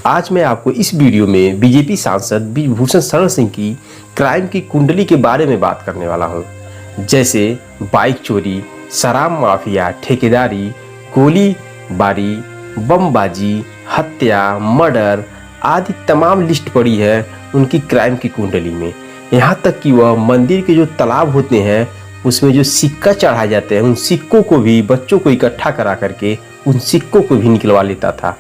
आज मैं आपको इस वीडियो में बीजेपी सांसद ब्रिजभूषण शरण सिंह की क्राइम की कुंडली के बारे में बात करने वाला हूं। जैसे बाइक चोरी, शराब माफिया, ठेकेदारी, गोलीबारी, बमबाजी, हत्या, मर्डर आदि तमाम लिस्ट पड़ी है उनकी क्राइम की कुंडली में। यहाँ तक कि वह मंदिर के जो तालाब होते हैं उसमें जो सिक्का चढ़ाए जाते हैं उन सिक्कों को भी बच्चों को इकट्ठा करा करके उन सिक्कों को भी निकलवा लेता था।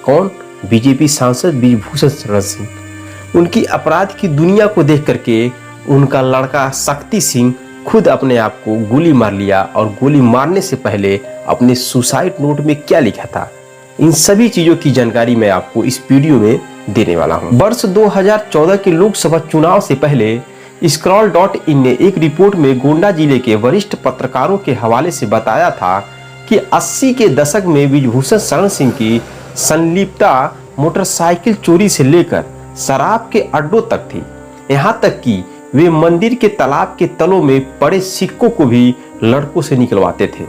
कौन? बीजेपी सांसद ब्रिजभूषण शरण सिंह। उनकी अपराध की दुनिया को देख करके उनका लड़का शक्ति सिंह खुद अपने आप को गोली मार लिया और गोली मारने से पहले अपने सुसाइड नोट में क्या लिखा था, इन सभी चीजों की जानकारी मैं आपको इस वीडियो में देने वाला हूं। वर्ष 2014 के लोकसभा चुनाव से पहले scroll.in ने एक रिपोर्ट में गोंडा जिले के वरिष्ठ पत्रकारों के हवाले से बताया था कि 80 के दशक में ब्रिजभूषण शरण सिंह की संलिप्तता मोटरसाइकिल चोरी से लेकर शराब के अड्डों तक थी। यहाँ तक कि वे मंदिर के तालाब के तलों में पड़े सिक्कों को भी लड़कों से निकलवाते थे।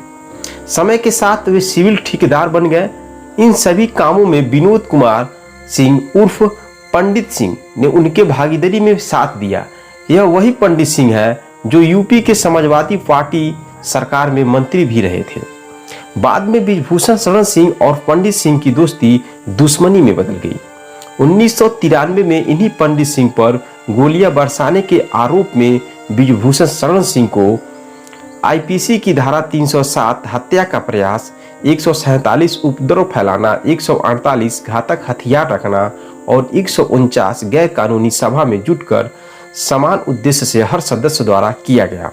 समय के साथ वे सिविल ठेकेदार बन गए। इन सभी कामों में विनोद कुमार सिंह उर्फ पंडित सिंह ने उनके भागीदारी में साथ दिया। यह वही पंडित सिंह है जो यूपी के समाजवादी पार्टी सरकार में मंत्री भी रहे थे। बाद में ब्रिजभूषण शरण सिंह और पंडित सिंह की दोस्ती दुश्मनी में बदल गई। 1993 में इन्हीं पंडित सिंह पर गोलियां बरसाने के आरोप में ब्रिजभूषण शरण सिंह को आईपीसी की धारा 307 हत्या का प्रयास, 147 उपद्रव फैलाना, 148 घातक हथियार रखना और 149 गैर कानूनी सभा में जुटकर समान उद्देश्य से हर सदस्य द्वारा किया गया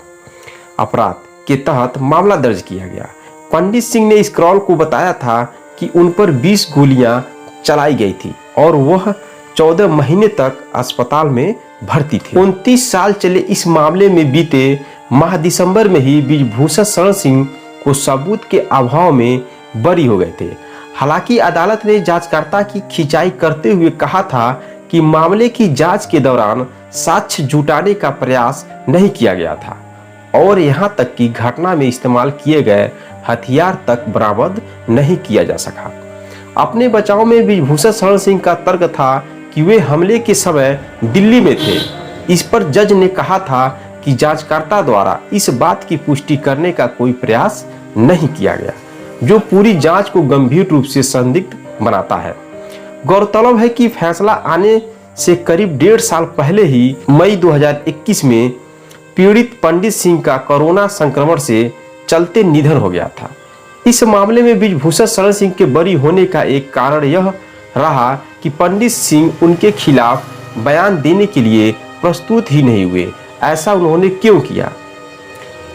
अपराध के तहत मामला दर्ज किया गया। पंडित सिंह ने स्क्रॉल को बताया था कि उन पर 20 गोलियां चलाई गई थी और वह 14 महीने तक अस्पताल में भर्ती थे। 29 साल चले इस मामले में बीते माह दिसंबर में ही ब्रिजभूषण शरण सिंह को सबूत के अभाव में बरी हो गए थे। हालांकि अदालत ने जांचकर्ता की खिंचाई करते हुए कहा था कि मामले की जांच के दौरान साक्ष्य जुटाने का प्रयास नहीं किया गया था और यहां तक कि घटना में इस्तेमाल किए गए हथियार तक बरामद नहीं किया जा सका। अपने बचाव में ब्रिजभूषण शरण सिंह का तर्क था कि वे हमले के समय दिल्ली में थे। इस पर जज ने कहा था कि जांचकर्ता द्वारा इस बात की पुष्टि करने का कोई प्रयास नहीं किया गया, जो पूरी जांच को गंभीर रूप से संदिग्ध बनाता है। गौरतलब है कि फैसला आने से करीब 1.5 साल पहले ही मई 2021 में पीड़ित पंडित सिंह का कोरोना संक्रमण से चलते निधन हो गया था। इस मामले में ब्रिजभूषण शरण सिंह के बरी होने का एक कारण यह रहा कि पंडित सिंह उनके खिलाफ बयान देने के लिए प्रस्तुत ही नहीं हुए। ऐसा उन्होंने क्यों किया?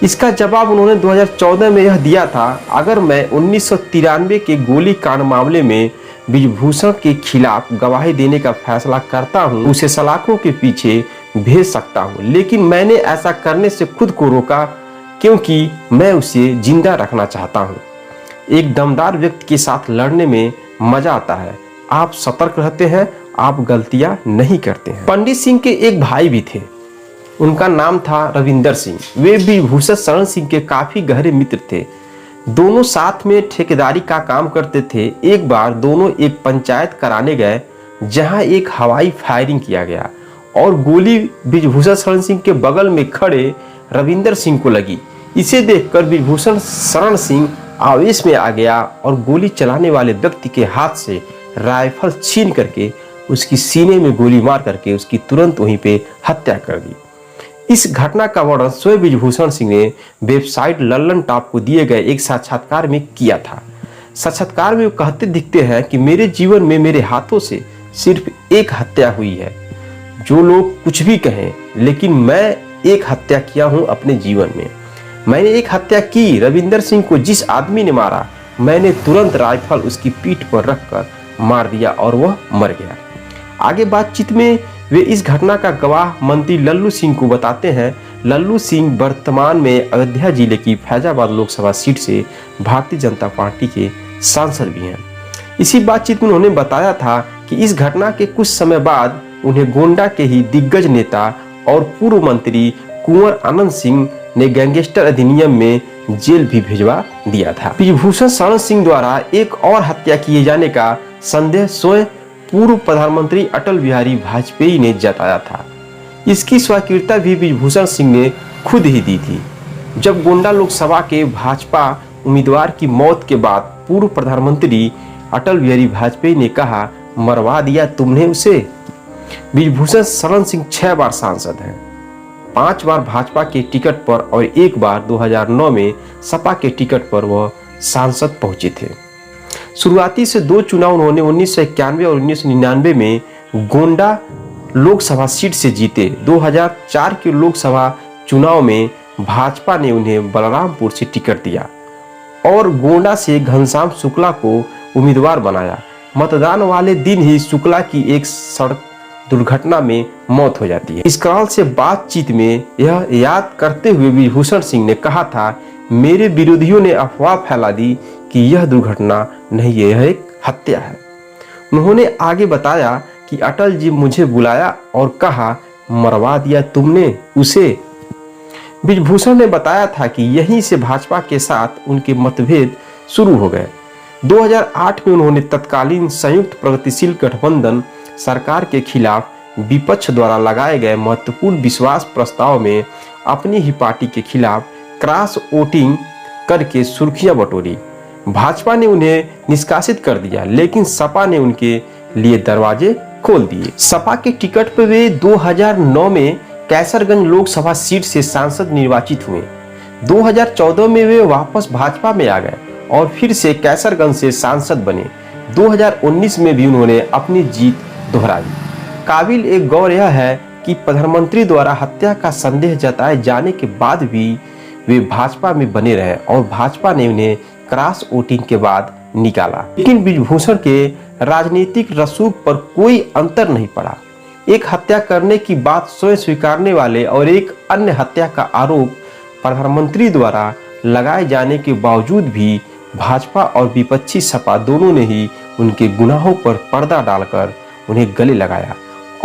इसका जवाब उन्होंने 2014 में यह दिया था, अगर मैं 1993 के गोली कांड मामले में ब्रिजभूषण के खिलाफ गवाही देने का फैसला करता हूं, उसे सलाखों के पीछे भेज सकता हूं, लेकिन मैंने ऐसा करने से खुद को रोका क्योंकि मैं उसे जिंदा रखना चाहता हूं। एक दमदार व्यक्ति के साथ लड़ने में मजा आता है। आप सतर्क रहते हैं, आप गलतियां नहीं करते हैं। पंडित सिंह के एक भाई भी थे, उनका नाम था रविंदर सिंह। वे ब्रिजभूषण शरण सिंह के काफी गहरे मित्र थे। दोनों साथ में ठेकेदारी का काम करते थे। एक बार दोनों एक पंचायत कराने गए जहां एक हवाई फायरिंग किया गया और गोली ब्रिजभूषण शरण सिंह के बगल में खड़े रविंदर सिंह को लगी। इसे देखकर ब्रिजभूषण शरण सिंह आवेश में आ गया और गोली चलाने वाले व्यक्ति के हाथ से राइफल छीन करके उसकी सीने में गोली मार करके उसकी तुरंत वहीं पे हत्या कर दी। इस घटना का वर्णन स्वयं ब्रिजभूषण सिंह ने वेबसाइट लल्लन टॉप को दिए गए एक साक्षात्कार में किया था। साक्षात्कार में वो कहते दिखते हैं कि मेरे जीवन में मेरे हाथों से सिर्फ एक हत्या हुई है। जो लोग कुछ भी कहें, लेकिन मैं एक हत्या किया हूं अपने जीवन में। मैंने एक हत्या की। रविंदर सिंह को जिस आदमी ने मारा, मैंने तुरंत राइफल उसकी पीठ पर रखकर मार दिया और वह मर गया। आगे बातचीत में वे इस घटना का गवाह मंत्री लल्लू सिंह को बताते हैं। लल्लू सिंह वर्तमान में अयोध्या जिले की फैजाबाद लोकसभा सीट से भारतीय जनता पार्टी के सांसद भी हैं। इसी बातचीत में उन्होंने बताया था कि इस घटना के कुछ समय बाद उन्हें गोंडा के ही दिग्गज नेता और पूर्व मंत्री कुंवर आनंद सिंह ने गैंगस्टर अधिनियम में जेल भी भिजवा दिया था। ब्रिजभूषण शरण सिंह द्वारा एक और हत्या किए जाने का संदेह स्वयं पूर्व प्रधानमंत्री अटल बिहारी वाजपेयी ने जताया था। इसकी स्वीकृति भी ब्रिजभूषण सिंह ने खुद ही दी थी। जब गोंडा लोकसभा के भाजपा उम्मीदवार की मौत के बाद पूर्व प्रधानमंत्री अटल बिहारी वाजपेयी ने कहा, मरवा दिया तुमने उसे। ब्रिजभूषण शरण सिंह 6 बार सांसद हैं, 5 बार भाजपा के टिकट पर और 1 बार 2009 में सपा के टिकट पर वह सांसद पहुंचे थे। शुरुआती से 2 चुनाव उन्होंने 1991 और 1999 में गोंडा लोकसभा सीट से जीते। 2004 के लोकसभा चुनाव में भाजपा ने उन्हें बलरामपुर से टिकट दिया और गोंडा से घनश्याम शुक्ला को उम्मीदवार बनाया। मतदान वाले दिन ही शुक्ला की एक सड़क दुर्घटना में मौत हो जाती है। इस काल से बातचीत में यह याद करते हुए ब्रिजभूषण सिंह ने कहा था, मेरे विरोधियों ने अफवाह फैला दी कि यह दुर्घटना नहीं है, यह एक हत्या है। उन्होंने आगे बताया कि अटल जी मुझे बुलाया और कहा, मरवा दिया तुमने उसे। ब्रिजभूषण ने बताया था कि यहीं से भाजपा के साथ उनके मतभेद शुरू हो गए। 2008 में उन्होंने तत्कालीन संयुक्त प्रगतिशील गठबंधन सरकार के खिलाफ विपक्ष द्वारा लगाए गए महत्वपूर्ण विश्वास प्रस्ताव में अपनी ही पार्टी के खिलाफ क्रॉस वोटिंग करके सुर्खियां बटोरी। भाजपा ने उन्हें निष्कासित कर दिया, लेकिन सपा ने उनके लिए दरवाजे खोल दिए। सपा के टिकट पर वे 2009 में कैसरगंज लोकसभा सीट से सांसद निर्वाचित हुए। 2014 में वे वापस भाजपा में आ गए और फिर से कैसरगंज से सांसद बने। 2019 में भी उन्होंने अपनी जीत दोहराई। काबिल एक गौर यह है कि प्रधानमंत्री द्वारा हत्या का संदेह जताए जाने के बाद भी वे भाजपा में बने रहे और भाजपा ने उन्हें क्रॉस वोटिंग के बाद निकाला। लेकिन ब्रिजभूषण के राजनीतिक रसूख पर कोई अंतर नहीं पड़ा। एक हत्या करने की बात स्वयं स्वीकारने वाले और एक अन्य हत्या का आरोप प्रधानमंत्री द्वारा लगाए जाने के बावजूद भी भाजपा और विपक्षी सपा दोनों ने ही उनके गुनाहों पर पर्दा डालकर उन्हें गले लगाया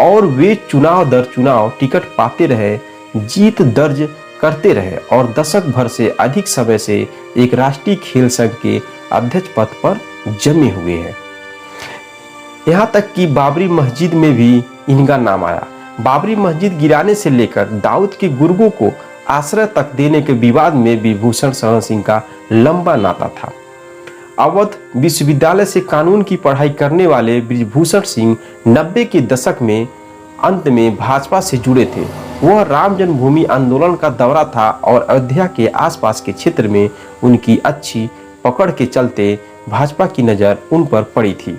और वे चुनाव दर चुनाव टिकट पाते रहे, जीत दर्ज करते रहे और दशक भर से अधिक समय से एक राष्ट्रीय खेल संघ के अध्यक्ष पद पर जमे हुए हैं। यहाँ तक कि बाबरी मस्जिद में भी इनका नाम आया। बाबरी मस्जिद गिराने से लेकर दाऊद के गुर्गों को आश्रय तक देने के विवाद में ब्रिजभूषण शरण सिंह का लंबा नाता था। अवध विश्वविद्यालय से कानून की पढ़ाई करने वाले ब्रिजभूषण सिंह 90 के दशक में अंत में भाजपा से जुड़े थे। वह राम जन्मभूमि आंदोलन का दौरा था और अयोध्या के आसपास के क्षेत्र में उनकी अच्छी पकड़ के चलते भाजपा की नज़र उन पर पड़ी थी।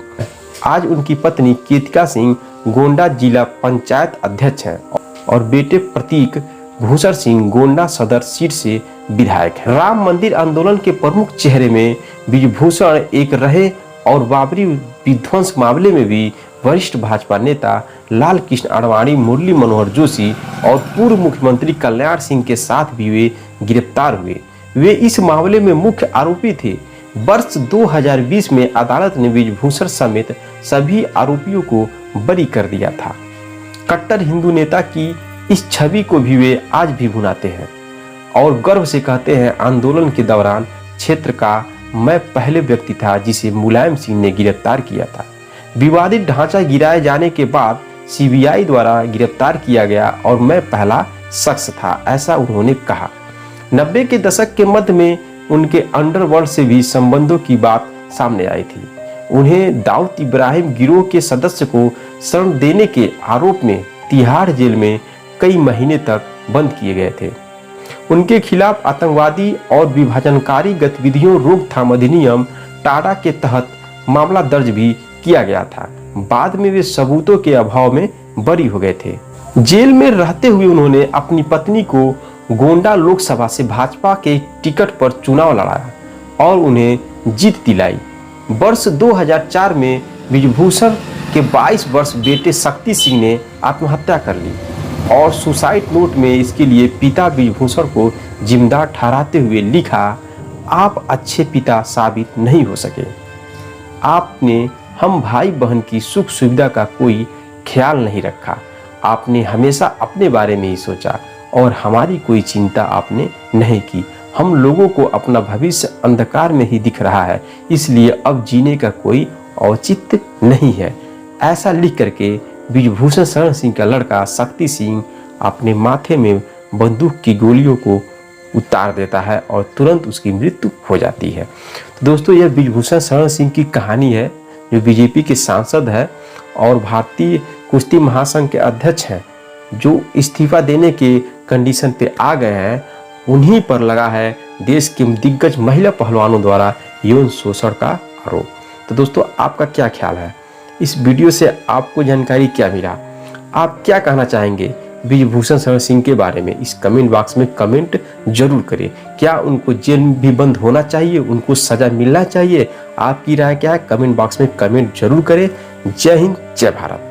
आज उनकी पत्नी केतिका सिंह गोंडा जिला पंचायत अध्यक्ष हैं और बेटे प्रतीक भूषण सिंह गोंडा सदर सीट से विधायक हैं। राम मंदिर आंदोलन के प्रमुख चेहरे में ब्रिजभूषण एक रहे और बाबरी विध्वंस मामले में भी वरिष्ठ भाजपा नेता लाल कृष्ण आडवाणी, मुरली मनोहर जोशी और पूर्व मुख्यमंत्री कल्याण सिंह के साथ भी वे गिरफ्तार हुए। वे इस मामले में मुख्य आरोपी थे। वर्ष 2020 में अदालत ने ब्रिजभूषण समेत सभी आरोपियों को बरी कर दिया था। कट्टर हिंदू नेता की इस छवि को भी वे आज भी भुनाते हैं और गर्व से कहते हैं, आंदोलन के दौरान क्षेत्र का मैं पहले व्यक्ति था जिसे मुलायम सिंह ने गिरफ्तार किया था। विवादित ढांचा गिराए जाने के बाद सीबीआई द्वारा गिरफ्तार किया गया और मैं पहला शख्स था, ऐसा उन्होंने कहा। 90 के दशक के मध्य में उनके अंडरवर्ल्ड से भी संबंधों की बात सामने आई थी। उन्हें दाऊद इब्राहिम गिरोह के सदस्य को शरण देने के आरोप में तिहाड़ जेल में कई महीने तक बंद किए गए थे। उनके खिलाफ आतंकवादी और विभाजनकारी गतिविधियों रोकथाम अधिनियम टाडा के तहत मामला दर्ज भी किया गया था। बाद में वे सबूतों के अभाव में बरी हो गए थे। जेल में रहते हुए उन्होंने अपनी पत्नी को गोंडा लोकसभा से भाजपा के टिकट पर चुनाव लड़ाया और उन्हें जीत दिलाई। वर्ष 2004 में ब्रिजभूषण के 22 वर्ष बेटे शक्ति सिंह ने आत्महत्या कर ली और सुसाइड नोट में इसके लिए पिता ब्रिजभूषण को जिम्मेदार ठहराते हुए लिखा, आप अच्छे पिता साबित नहीं हो सके। आपने हम भाई बहन की सुख सुविधा का कोई ख्याल नहीं रखा। आपने हमेशा अपने बारे में ही सोचा और हमारी कोई चिंता आपने नहीं की। हम लोगों को अपना भविष्य अंधकार में ही दिख रहा है, इसलिए अब जीने का कोई औचित्य नहीं है। ऐसा लिख करके ब्रिजभूषण शरण सिंह का लड़का शक्ति सिंह अपने माथे में बंदूक की गोलियों को उतार देता है और तुरंत उसकी मृत्यु हो जाती है। तो दोस्तों, यह ब्रिजभूषण शरण सिंह की कहानी है, जो बीजेपी के सांसद है और भारतीय कुश्ती महासंघ के अध्यक्ष हैं, जो इस्तीफा देने के कंडीशन पे आ गए हैं। उन्हीं पर लगा है देश के दिग्गज महिला पहलवानों द्वारा यौन शोषण का आरोप। तो दोस्तों, आपका क्या ख्याल है? इस वीडियो से आपको जानकारी क्या मिला? आप क्या कहना चाहेंगे ब्रिजभूषण शरण सिंह के बारे में? इस कमेंट बॉक्स में कमेंट जरूर करें। क्या उनको जेल भी बंद होना चाहिए? उनको सजा मिलना चाहिए? आपकी राय क्या है? कमेंट बॉक्स में कमेंट जरूर करें। जय हिंद, जय भारत।